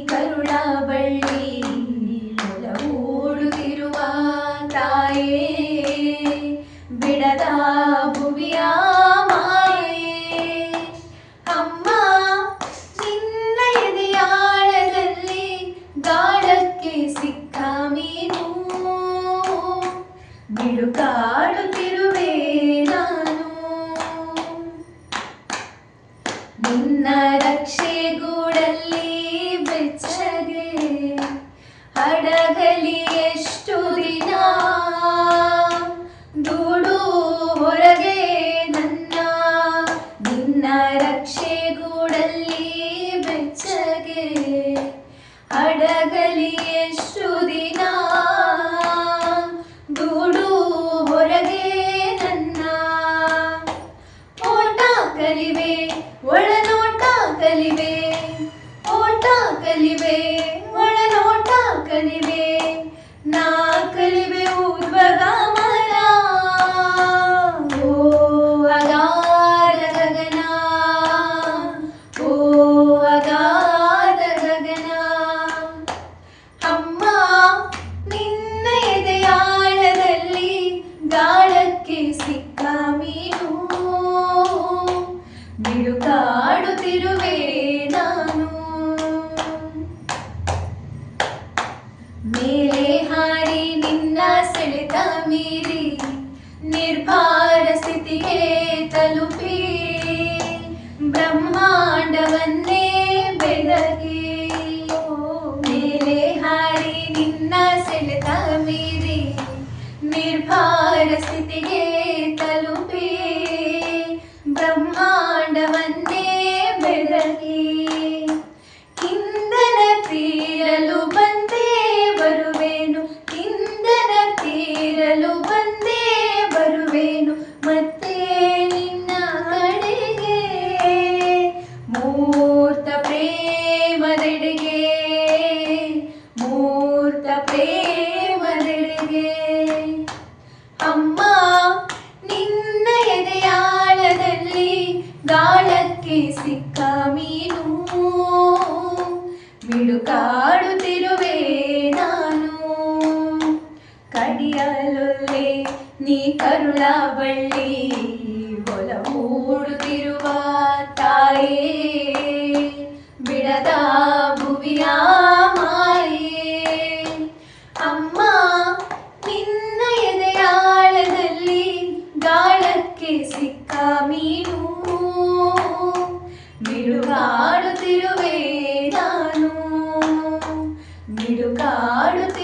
ಕರುಳ ಬಳ್ಳಿ ಮೊಲವೂಡುತ್ತಿರುವ ತಾಯೇ ಬಿಡದ ಭುವಿಯ ಮಾಯೇ ಅಮ್ಮ ನಿನ್ನ ಎದೆಯಾಳದಲ್ಲಿ ಗಾಳಕ್ಕೆ ಸಿಕ್ಕ ಮೀನು ಬಿಡುಕಾಡುತ್ತಿರುವೆ ನಾನು ನಿನ್ನ ರಕ್ಷೆಗೂಡಲ್ಲಿ ಬೆಚ್ಚಗೆ ಅಡಗಲಿ ಎಷ್ಟು ದಿನ ದೂಡು ಹೊರಗೆ ನನ್ನ ನಿನ್ನ ರಕ್ಷೆಗೂಡಲ್ಲಿ ಬೆಚ್ಚಗೆ ಅಡಗಲಿ ಎಷ್ಟು ದಿನ ದೂಡು ಹೊರಗೆ ನನ್ನ ಓಟ ಕಲಿವೆ ಒಳನೋಟ ಕಲಿವೆ ಓಟ ಕಲಿವೆ ಒಳನೋಟ ಕಲಿವೆ ನಾ ಕಲಿವೆ ಊರ್ವಗಮನ ಓ ಅಗಾಧ ಗಗನ ಓ ಅಗಾಧ ಗಗನ ಅಮ್ಮ ನಿನ್ನ ಎದೆಯಾಳದಲ್ಲಿ ಗಾಳಕ್ಕೆ ಸಿಕ್ಕ ಮೀನು ಬಿಡುಕಾಡುತ್ತಿರುವೆ ನಾನು ಮೇಲೆ ಹಾರಿ ನಿನ್ನ ಸೆಳೆತ ಮೀರಿ ನಿರ್ಭಾರ ಸ್ಥಿತಿಗೆ ತಲುಪಿ ಬ್ರಹ್ಮಾಂಡವನ್ನೇ ಬೆದಕಿ ಮೇಲೆ ಹಾರಿ ನಿನ್ನ ಸೆಳೆತ ಮೀರಿ ನಿರ್ಭಾರ ಸ್ಥಿತಿಗೆ ತಲುಪಿ ಬ್ರಹ್ಮಾಂಡವನ್ನೇ ಬೆದಕಿ ಇಂಧನ ತೀರಲು ಬಂದೇ ಬರುವೆನು ಇಂಧನ ತೀರಲು ಬಂದೇ ಬರುವೆನು ಮತ್ತೆ ನಿನ್ನ ಕಡೆಗೆ ಮೂರ್ತ ಪ್ರೇಮದೆಡೆಗೆ ಮೂರ್ತ ಪ್ರೇಮದೆಡೆಗೆ ಅಮ್ಮ ನಿನ್ನ ಎದೆಯಾಳದಲ್ಲಿ ಗಾಳಕ್ಕೆ ಸಿಕ್ಕ ಮೀನು ಬಿಡುಕಾಡುತ್ತಿರುವೆ ನಾನು ಕಡಿಯಲೊಲ್ಲೆ ನೀ ಕರುಳ ಬಳ್ಳಿ ಒಲವೂಡುತ್ತಿರುವ ತಾಯೇ ಬಿಡದ ಭುವಿಯ ಮಾಯೇ ಅಮ್ಮ ನಿನ್ನ ಎದೆಯಾಳದಲ್ಲಿ ಗಾಳಕ್ಕೆ ಸಿಕ್ಕ ಮೀನು ಬಿಡುಗಾಡುತ್ತಿರುವೆ ನಾನು ಬಿಡುಗಾಡುತ್ತಿರುವೆ